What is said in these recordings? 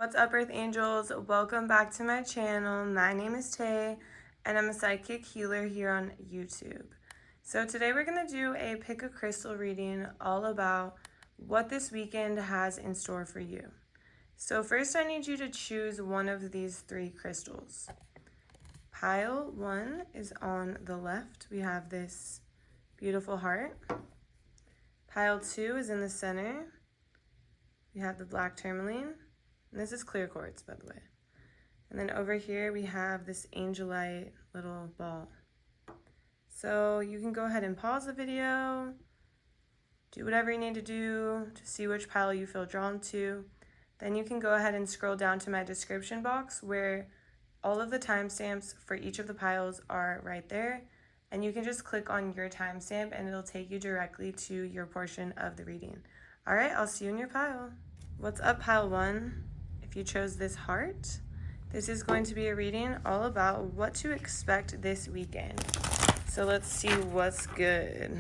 What's up, Earth Angels? Welcome back to my channel. My name is Tay, and I'm a psychic healer here on YouTube. So today we're going to do a pick a crystal reading all about what this weekend has in store for you. So first I need you to choose one of these three crystals. Pile 1 is on the left. We have this beautiful heart. Pile 2 is in the center. We have the black tourmaline. And this is clear quartz, by the way. And then over here we have this angelite little ball. So you can go ahead and pause the video, do whatever you need to do to see which pile you feel drawn to. Then you can go ahead and scroll down to my description box where all of the timestamps for each of the piles are right there. And you can just click on your timestamp and it'll take you directly to your portion of the reading. All right, I'll see you in your pile. What's up, pile 1? If you chose this heart, this is going to be a reading all about what to expect this weekend. So let's see what's good.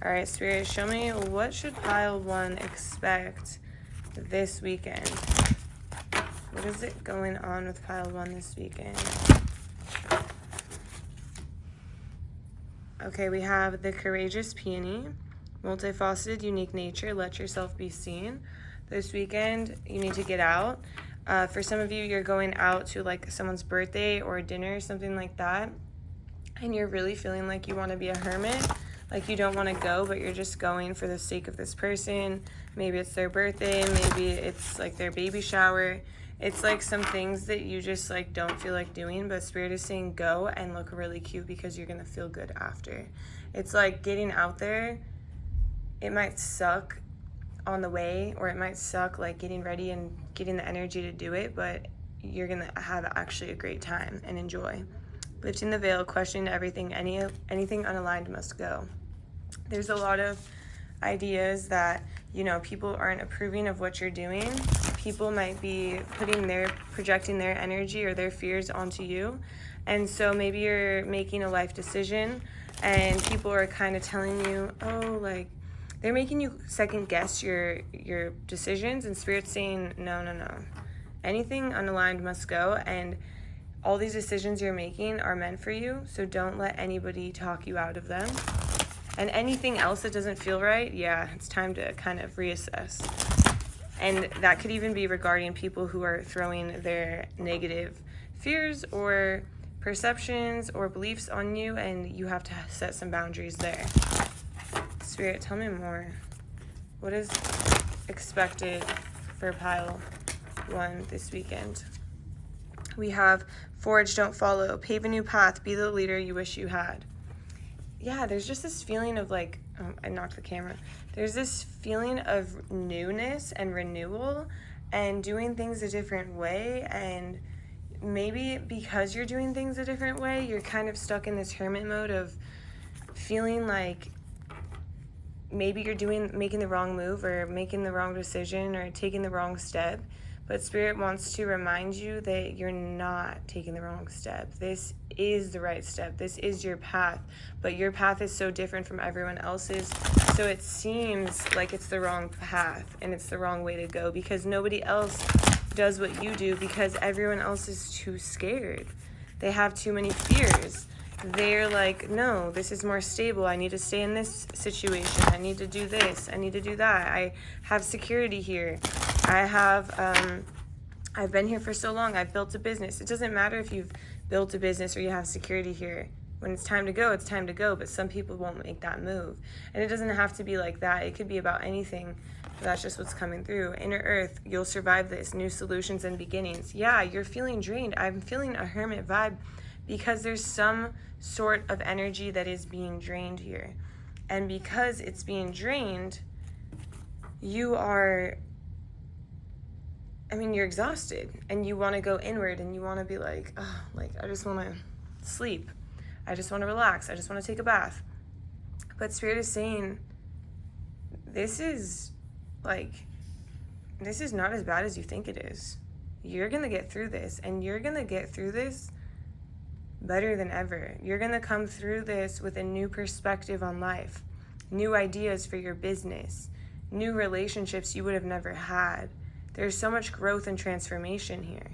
All right, Spirit, show me what should pile 1 expect this weekend. What is it going on with pile 1 this weekend? Okay, we have the courageous peony, multifaceted, unique nature, let yourself be seen. This weekend, you need to get out. For some of you, you're going out to like someone's birthday or dinner or something like that, and you're really feeling like you want to be a hermit, like you don't want to go, but you're just going for the sake of this person. Maybe it's their birthday, maybe it's like their baby shower. It's like some things that you just like don't feel like doing, but Spirit is saying go and look really cute because you're going to feel good after. It's like getting out there. It might suck on the way, or it might suck like getting ready and getting the energy to do it, but you're gonna have actually a great time and enjoy. Lifting the veil, questioning everything, anything unaligned must go. There's a lot of ideas that, you know, people aren't approving of what you're doing. People might be projecting their energy or their fears onto you, and so maybe you're making a life decision and people are kind of telling you, oh, like, they're making you second guess your decisions, and Spirit's saying, no. Anything unaligned must go, and all these decisions you're making are meant for you, so don't let anybody talk you out of them. And anything else that doesn't feel right, yeah, it's time to kind of reassess. And that could even be regarding people who are throwing their negative fears or perceptions or beliefs on you, and you have to set some boundaries there. Spirit, tell me more. What is expected for pile 1 this weekend? We have forge, don't follow, pave a new path, be the leader you wish you had. Yeah, there's just this feeling of like, oh, I knocked the camera. There's this feeling of newness and renewal and doing things a different way, and maybe because you're doing things a different way, you're kind of stuck in this hermit mode of feeling like maybe you're making the wrong move or making the wrong decision or taking the wrong step, but Spirit wants to remind you that you're not taking the wrong step. This is the right step. This is your path, but your path is so different from everyone else's, so it seems like it's the wrong path and it's the wrong way to go because nobody else does what you do because everyone else is too scared. They have too many fears. They're like, no, this is more stable. I need to stay in this situation. I need to do this. I need to do that. I have security here. I've been here for so long. I've built a business. It doesn't matter if you've built a business or you have security here. When it's time to go, it's time to go. But some people won't make that move. And it doesn't have to be like that. It could be about anything. But that's just what's coming through. Inner Earth, you'll survive this. New solutions and beginnings. Yeah, you're feeling drained. I'm feeling a hermit vibe because there's some sort of energy that is being drained here. And because it's being drained, you're exhausted and you want to go inward and you want to be like, oh, like, I just want to sleep. I just want to relax. I just want to take a bath. But Spirit is saying, this is not as bad as you think it is. You're going to get through this, and you're going to get through this better than ever. You're going to come through this with a new perspective on life, new ideas for your business, new relationships you would have never had. There's so much growth and transformation here.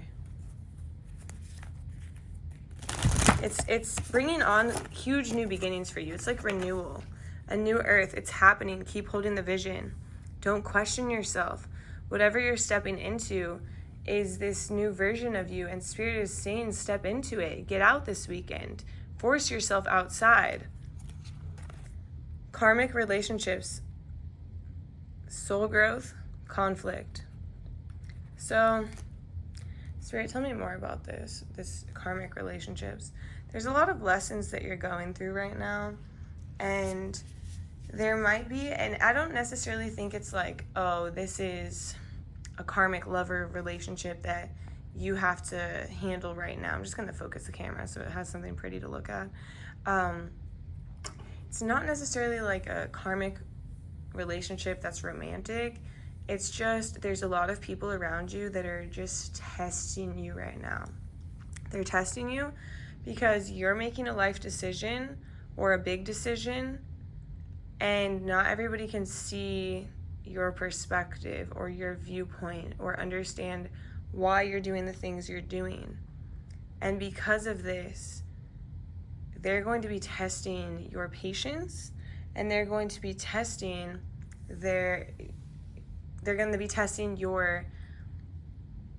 It's bringing on huge new beginnings for you. It's like renewal, a new earth. It's happening. Keep holding the vision. Don't question yourself. Whatever you're stepping into is this new version of you, and Spirit is saying step into it. Get out this weekend. Force yourself outside. Karmic relationships, soul growth, conflict. So, Spirit, tell me more about this karmic relationships. There's a lot of lessons that you're going through right now, and there might be, and I don't necessarily think it's like, oh, this is a karmic lover relationship that you have to handle right now. I'm just going to focus the camera so it has something pretty to look at. It's not necessarily like a karmic relationship that's romantic. It's just there's a lot of people around you that are just testing you right now. They're testing you because you're making a life decision or a big decision, and not everybody can see your perspective or your viewpoint or understand why you're doing the things you're doing. And because of this, they're going to be testing your patience, and they're going to be testing they're going to be testing your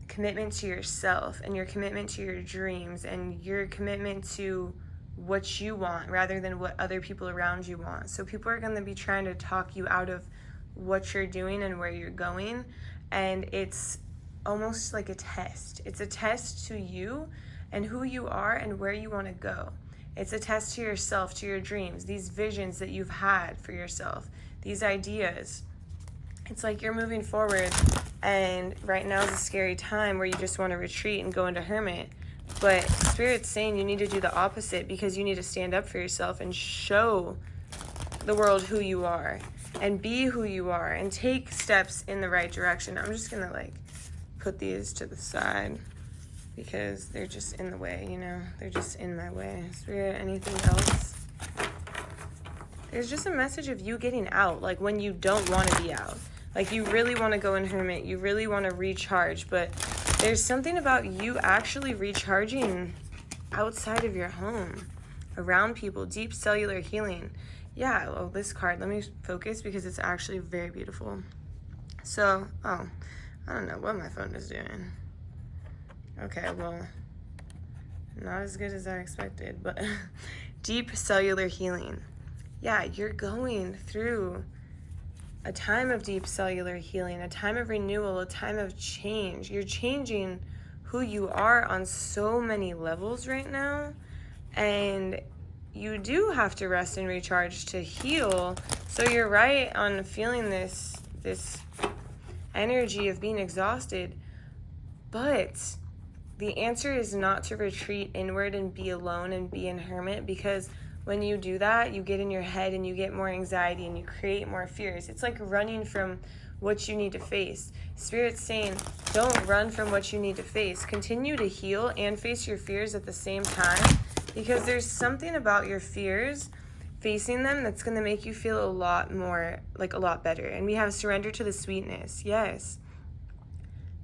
commitment to yourself and your commitment to your dreams and your commitment to what you want rather than what other people around you want. So people are going to be trying to talk you out of what you're doing and where you're going, and it's almost like a test. It's a test to you and who you are and where you want to go. It's a test to yourself, to your dreams, these visions that you've had for yourself, these ideas. It's like you're moving forward, and right now is a scary time where you just want to retreat and go into hermit. But Spirit's saying you need to do the opposite, because you need to stand up for yourself and show the world who you are and be who you are and take steps in the right direction. I'm just going to like put these to the side because they're just in the way, you know? They're just in my way. Spirit, anything else? There's just a message of you getting out, like when you don't want to be out. Like you really want to go in hermit, you really want to recharge, but there's something about you actually recharging outside of your home, around people, deep cellular healing. Yeah, well, this card, let me focus because it's actually very beautiful. So, I don't know what my phone is doing. Okay, well, not as good as I expected, but deep cellular healing. Yeah, you're going through a time of deep cellular healing, a time of renewal, a time of change. You're changing who you are on so many levels right now, and you do have to rest and recharge to heal. So you're right on feeling this energy of being exhausted, but the answer is not to retreat inward and be alone and be in hermit, because when you do that, you get in your head and you get more anxiety and you create more fears. It's like running from what you need to face. Spirit's saying, don't run from what you need to face. Continue to heal and face your fears at the same time, because there's something about your fears, facing them, that's going to make you feel a lot more, like a lot better. And we have surrender to the sweetness. Yes.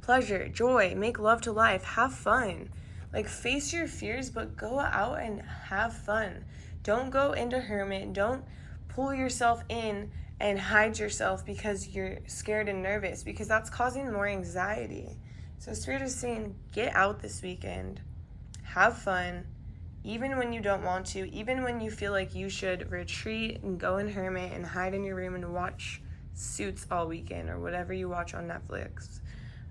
Pleasure, joy, make love to life, have fun. Like face your fears, but go out and have fun. Don't go into hermit. Don't pull yourself in and hide yourself because you're scared and nervous, because that's causing more anxiety. So Spirit is saying, get out this weekend. Have fun. Even when you don't want to, even when you feel like you should retreat and go in hermit and hide in your room and watch Suits all weekend or whatever you watch on Netflix.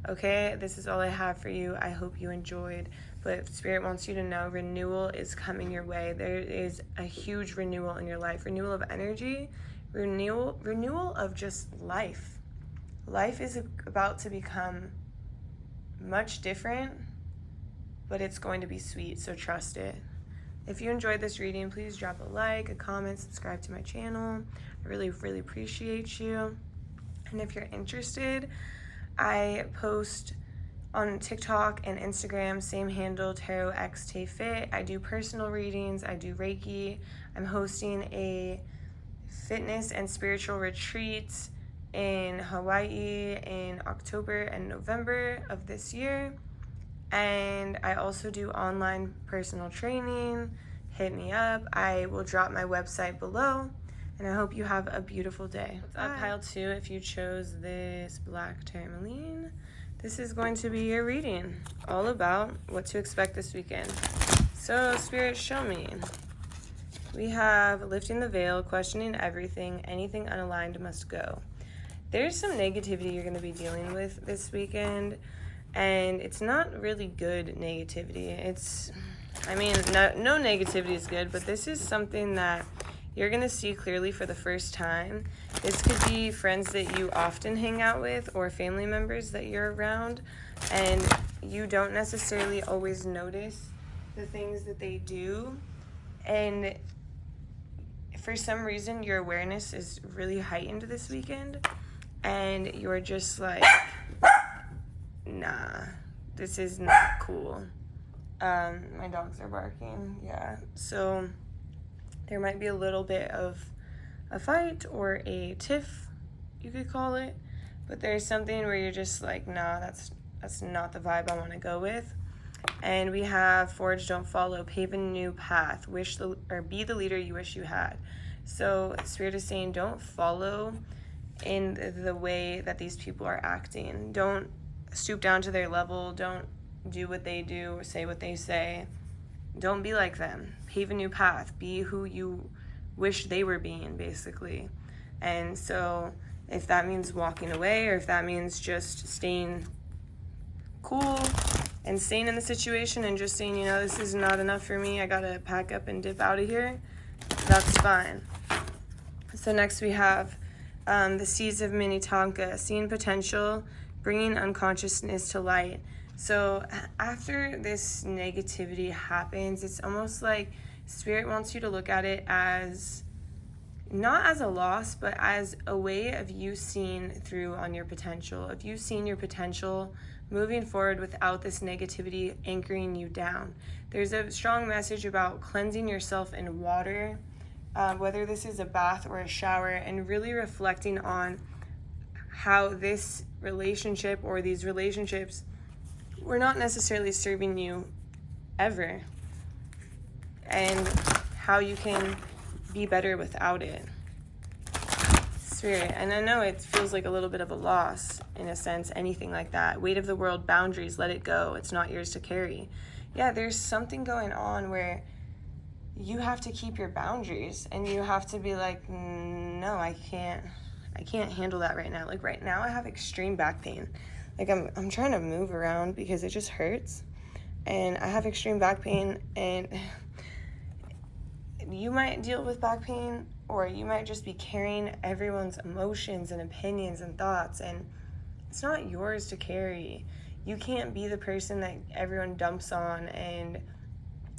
Okay, this is all I have for you. I hope you enjoyed. But Spirit wants you to know renewal is coming your way. There is a huge renewal in your life. Renewal of energy, renewal of just life. Life is about to become much different, but it's going to be sweet, so trust it. If you enjoyed this reading, please drop a like, a comment, subscribe to my channel. I really, really appreciate you. And if you're interested, I post on TikTok and Instagram, same handle, TarotXTayFit. I do personal readings, I do Reiki. I'm hosting a fitness and spiritual retreat in Hawaii in October and November of this year. And I also do online personal training. Hit me up. I will drop my website below. And I hope you have a beautiful day. What's up, pile 2? If you chose this black tourmaline, this is going to be your reading, all about what to expect this weekend. So, Spirit, show me. We have lifting the veil, questioning everything, anything unaligned must go. There's some negativity you're going to be dealing with this weekend, and it's not really good negativity. No negativity is good, but this is something that you're going to see clearly for the first time. This could be friends that you often hang out with or family members that you're around, and you don't necessarily always notice the things that they do. And for some reason, your awareness is really heightened this weekend, and you're just like, nah, this is not cool. My dogs are barking, yeah. So there might be a little bit of a fight or a tiff, you could call it, but there's something where you're just like, nah, that's not the vibe I want to go with. And we have forge, don't follow, pave a new path, be the leader you wish you had. So Spirit is saying, don't follow in the way that these people are acting. Don't stoop down to their level. Don't do what they do or say what they say. Don't be like them. Pave a new path. Be who you wish they were being, basically. And so if that means walking away, or if that means just staying cool and staying in the situation and just saying, this is not enough for me, I gotta pack up and dip out of here, that's fine. So next we have the Seeds of Minnetonka, seeing potential, bringing unconsciousness to light. So after this negativity happens, it's almost like Spirit wants you to look at it as not as a loss, but as a way of you seeing through on your potential, of you seeing your potential moving forward without this negativity anchoring you down. There's a strong message about cleansing yourself in water, whether this is a bath or a shower, and really reflecting on how this relationship or these relationships were not necessarily serving you ever, and how you can be better without it. Spirit, and I know it feels like a little bit of a loss in a sense, anything like that. Weight of the world, boundaries, let it go. It's not yours to carry. Yeah, there's something going on where you have to keep your boundaries, and you have to be like, no, I can't handle that right now. Like right now I have extreme back pain. Like I'm trying to move around because it just hurts, and I have extreme back pain, and you might deal with back pain, or you might just be carrying everyone's emotions and opinions and thoughts, and it's not yours to carry. You can't be the person that everyone dumps on, and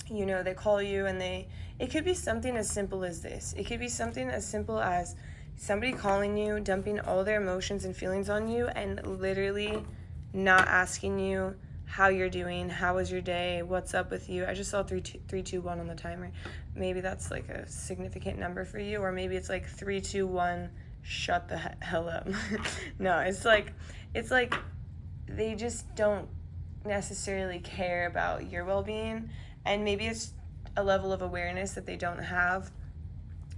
they call you, and it could be something as simple as this. It could be something as simple as somebody calling you, dumping all their emotions and feelings on you, and literally not asking you how you're doing, how was your day, what's up with you. I just saw 3, 2, 1 on the timer. Maybe that's like a significant number for you, or maybe it's like 3, 2, 1, shut the hell up. No, it's like they just don't necessarily care about your well-being, and maybe it's a level of awareness that they don't have,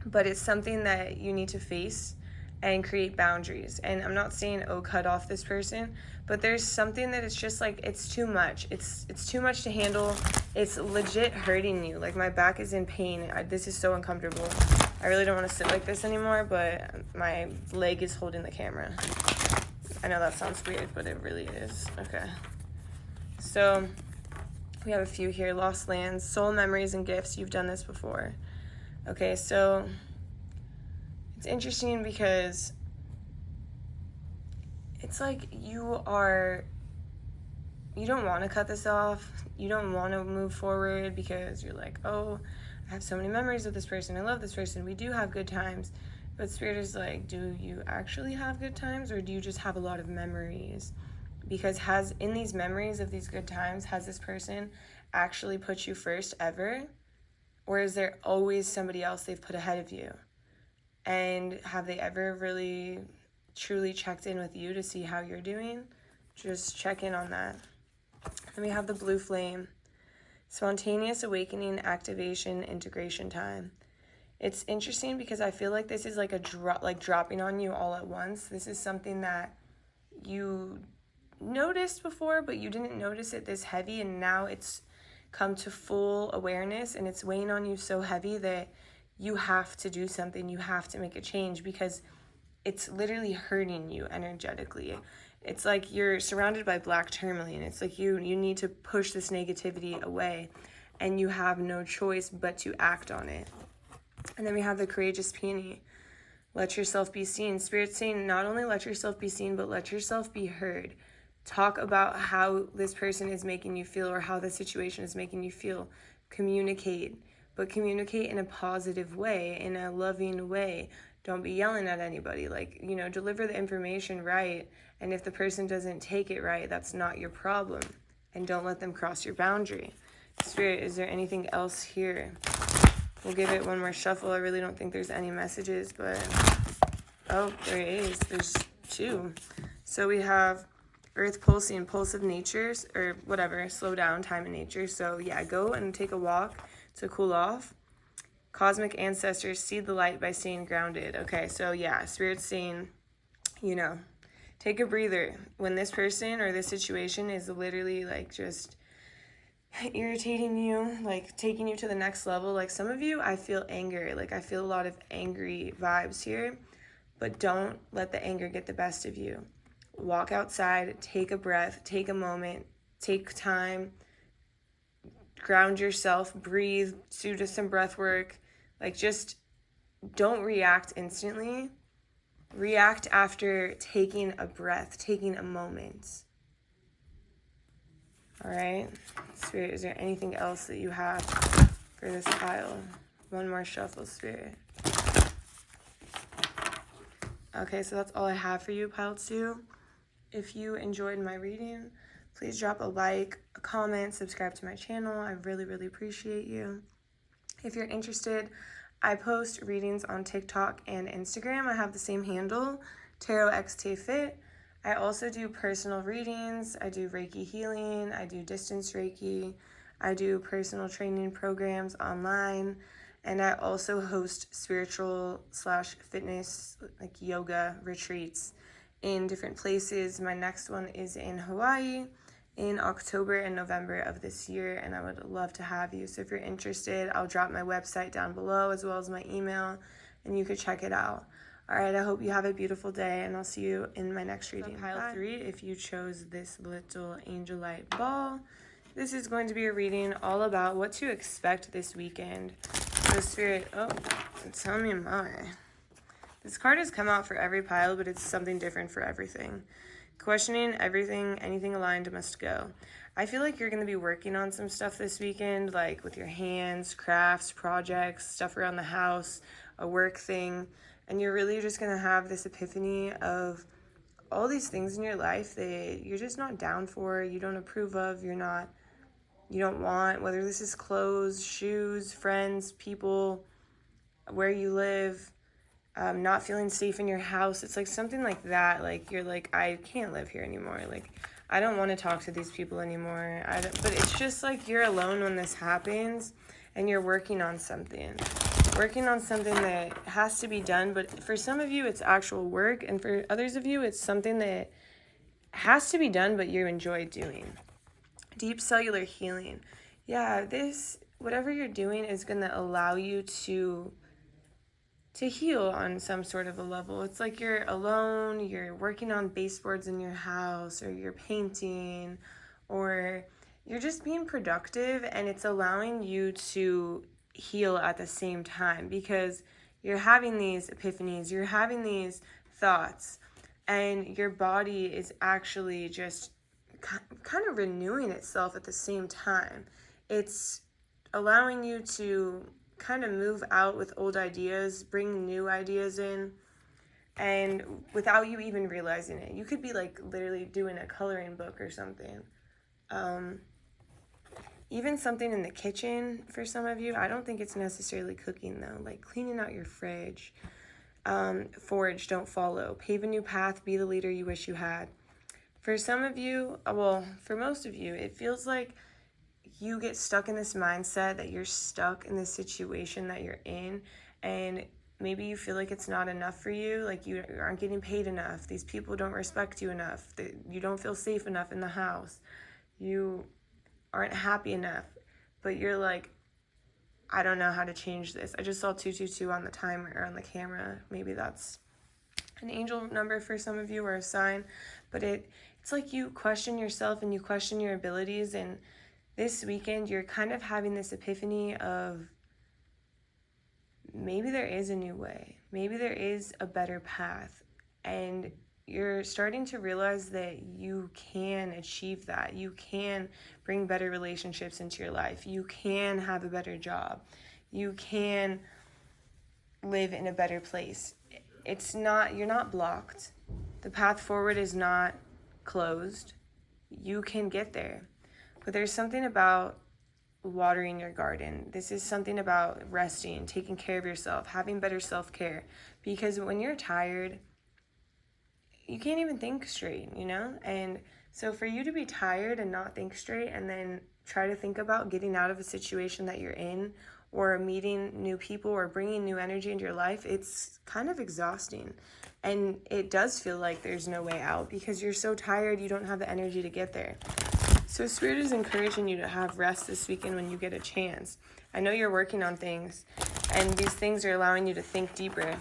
but it's something that you need to face and create boundaries. And I'm not saying, cut off this person, but there's something that it's just like, it's too much. It's too much to handle. It's legit hurting you. Like my back is in pain. This is so uncomfortable. I really don't want to sit like this anymore, but my leg is holding the camera. I know that sounds weird, but it really is. Okay. So we have a few here. Lost lands, soul memories and gifts. You've done this before. Okay, so it's interesting because it's like you don't want to cut this off. You don't want to move forward because you're like, I have so many memories of this person. I love this person. We do have good times. But Spirit is like, do you actually have good times, or do you just have a lot of memories? Because in these memories of these good times, has this person actually put you first ever? Or is there always somebody else they've put ahead of you? And have they ever really truly checked in with you to see how you're doing, just check in on that. Then we have the blue flame. Spontaneous awakening, activation, integration time. It's interesting because I feel like this is like a dropping on you all at once. This is something that you noticed before, but you didn't notice it this heavy, and now it's come to full awareness, and it's weighing on you so heavy that you have to do something. You have to make a change because it's literally hurting you energetically. It's like you're surrounded by black tourmaline. It's like you need to push this negativity away, and you have no choice but to act on it. And then we have the courageous peony. Let yourself be seen. Spirit's saying not only let yourself be seen, but let yourself be heard. Talk about how this person is making you feel or how the situation is making you feel. Communicate, but communicate in a positive way, in a loving way. Don't be yelling at anybody. Deliver the information right. And if the person doesn't take it right, that's not your problem. And don't let them cross your boundary. Spirit, is there anything else here? We'll give it one more shuffle. I really don't think there's any messages, but... Oh, there is. There's 2. So we have Earth pulsing, pulse of nature, or whatever, slow down, time in nature. So yeah, go and take a walk to cool off. Cosmic ancestors, see the light by staying grounded. Okay, so yeah, Spirit's saying, take a breather. When this person or this situation is literally just irritating you, taking you to the next level. Some of you, I feel anger. I feel a lot of angry vibes here, but don't let the anger get the best of you. Walk outside, take a breath, take a moment, take time, ground yourself, breathe, do just some breath work. Just don't react instantly. React after taking a breath, taking a moment. All right, Spirit, is there anything else that you have for this pile? One more shuffle, Spirit. Okay, so that's all I have for you, pile 2. If you enjoyed my reading, please drop a like, a comment, subscribe to my channel. I really, really appreciate you. If you're interested, I post readings on TikTok and Instagram. I have the same handle, TarotXTayFit. I also do personal readings. I do Reiki healing. I do distance Reiki. I do personal training programs online. And I also host spiritual/fitness, yoga retreats in different places. My next one is in Hawaii in October and November of this year, and I would love to have you. So if you're interested, I'll drop my website down below as well as my email, and you could check it out. All right, I hope you have a beautiful day, and I'll see you in my next reading. So pile 3, if you chose this little angel light ball, this is going to be a reading all about what to expect this weekend. So Spirit, tell me more. This card has come out for every pile, but it's something different for everything. Questioning everything, anything aligned must go. I feel like you're going to be working on some stuff this weekend, with your hands, crafts, projects, stuff around the house, a work thing. And you're really just going to have this epiphany of all these things in your life that you're just not down for, you don't approve of, you don't want, whether this is clothes, shoes, friends, people, where you live, not feeling safe in your house. It's something like that. You're I can't live here anymore. I don't want to talk to these people anymore. But it's just you're alone when this happens, and you're working on something that has to be done. But for some of you, it's actual work, and for others of you, it's something that has to be done, but you enjoy doing. Deep cellular healing. Yeah, whatever you're doing is going to allow you to heal on some sort of a level. It's you're alone, you're working on baseboards in your house, or you're painting, or you're just being productive, and it's allowing you to heal at the same time because you're having these epiphanies, you're having these thoughts, and your body is actually just kind of renewing itself at the same time. It's allowing you to kind of move out with old ideas, bring new ideas in, and without you even realizing it. You could be literally doing a coloring book or something. Even something in the kitchen for some of you. I don't think it's necessarily cooking though, cleaning out your fridge. Forge, don't follow. Pave a new path, be the leader you wish you had. For some of you, well, for most of you, it feels like you get stuck in this mindset that you're stuck in this situation that you're in, and maybe you feel like it's not enough for you, like you aren't getting paid enough, these people don't respect you enough, you don't feel safe enough in the house, you aren't happy enough, but you're like, I don't know how to change this. I just saw 222 on the timer or on the camera. Maybe that's an angel number for some of you or a sign, but it's like you question yourself and you question your abilities, and this weekend you're kind of having this epiphany of maybe there is a new way, maybe there is a better path, and you're starting to realize that you can achieve that. You can bring better relationships into your life. You can have a better job. You can live in a better place. You're not blocked. The path forward is not closed. You can get there. But there's something about watering your garden. This is something about resting, taking care of yourself, having better self-care. Because when you're tired, you can't even think straight, And so for you to be tired and not think straight and then try to think about getting out of a situation that you're in or meeting new people or bringing new energy into your life, it's kind of exhausting. And it does feel like there's no way out because you're so tired, you don't have the energy to get there. So Spirit is encouraging you to have rest this weekend when you get a chance. I know you're working on things, and these things are allowing you to think deeper,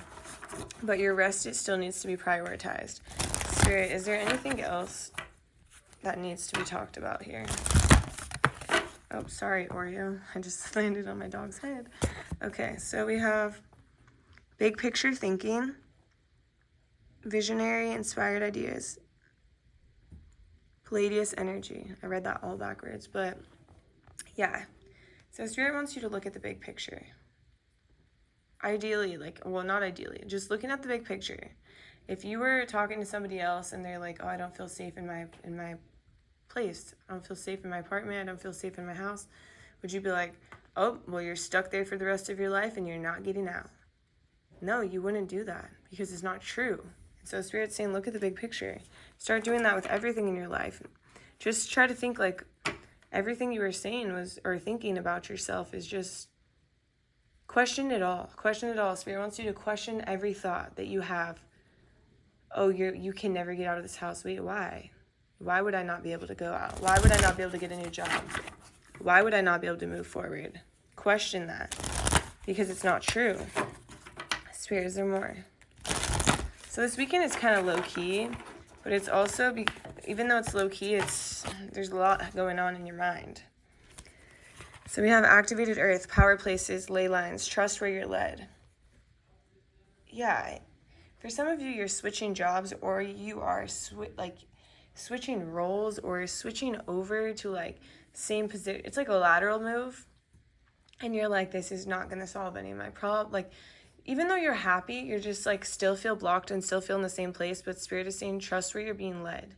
but your rest, it still needs to be prioritized. Spirit, is there anything else that needs to be talked about here? Oh, sorry, Oreo. I just landed on my dog's head. Okay, so we have big picture thinking, visionary, inspired ideas, Palladius energy. I read that all backwards, but yeah. So Spirit wants you to look at the big picture. Ideally, not ideally, just looking at the big picture. If you were talking to somebody else and they're like, oh, I don't feel safe in my place. I don't feel safe in my apartment. I don't feel safe in my house. Would you be like, oh, well, you're stuck there for the rest of your life and you're not getting out? No, you wouldn't do that because it's not true. So Spirit's saying, look at the big picture. Start doing that with everything in your life. Just try to think like everything you were saying or thinking about yourself is just question it all. Question it all. Spirit wants you to question every thought that you have. Oh, you can never get out of this house. Wait, why? Why would I not be able to go out? Why would I not be able to get a new job? Why would I not be able to move forward? Question that because it's not true. Spirit, is there more? So this weekend is kind of low-key, but it's also, even though it's low-key, there's a lot going on in your mind. So we have activated earth, power places, ley lines, trust where you're led. Yeah, for some of you, you're switching jobs or you are switching roles or switching over to same position. It's like a lateral move, and you're like, this is not going to solve any of my problem. Even though you're happy, you're just still feel blocked and still feel in the same place, but Spirit is saying trust where you're being led.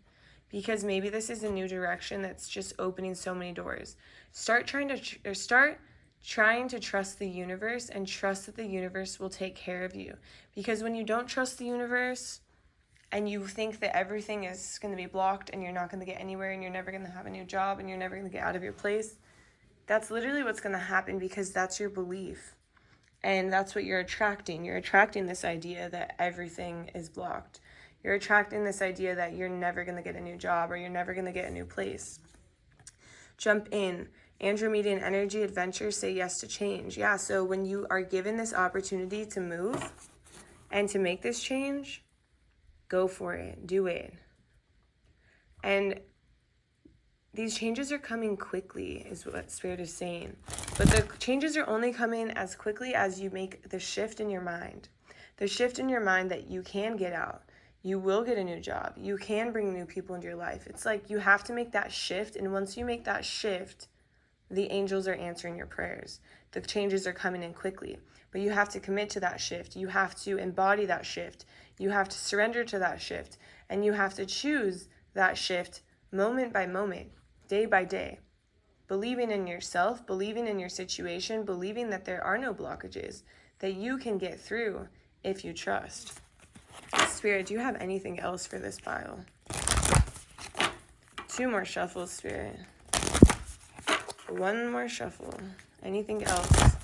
Because maybe this is a new direction that's just opening so many doors. Start trying to trust the universe and trust that the universe will take care of you. Because when you don't trust the universe and you think that everything is going to be blocked and you're not going to get anywhere and you're never going to have a new job and you're never going to get out of your place, that's literally what's going to happen because that's your belief. And that's what you're attracting. You're attracting this idea that everything is blocked. You're attracting this idea that you're never going to get a new job or you're never going to get a new place. Jump in. Andromedan energy, adventure, say yes to change. Yeah, so when you are given this opportunity to move and to make this change, go for it. Do it. And these changes are coming quickly, is what Spirit is saying. But the changes are only coming as quickly as you make the shift in your mind. The shift in your mind that you can get out. You will get a new job. You can bring new people into your life. It's like you have to make that shift. And once you make that shift, the angels are answering your prayers. The changes are coming in quickly. But you have to commit to that shift. You have to embody that shift. You have to surrender to that shift. And you have to choose that shift moment by moment. Day by day, believing in yourself, believing in your situation, believing that there are no blockages, that you can get through if you trust. Spirit, do you have anything else for this pile? 2 more shuffles, Spirit. 1 more shuffle. Anything else?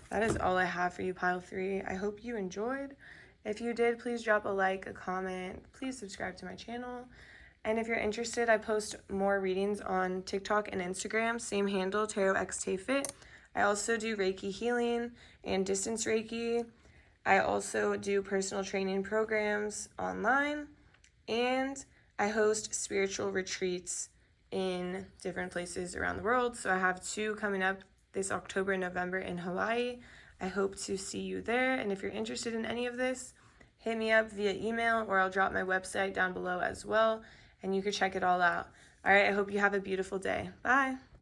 That is all I have for you, pile 3. I hope you enjoyed. If you did, please drop a like, a comment. Please subscribe to my channel. And if you're interested, I post more readings on TikTok and Instagram. Same handle, TarotXTayFit. I also do Reiki healing and distance Reiki. I also do personal training programs online. And I host spiritual retreats in different places around the world. So I have 2 coming up this October and November in Hawaii. I hope to see you there. And if you're interested in any of this, hit me up via email, or I'll drop my website down below as well, and you can check it all out. All right, I hope you have a beautiful day. Bye.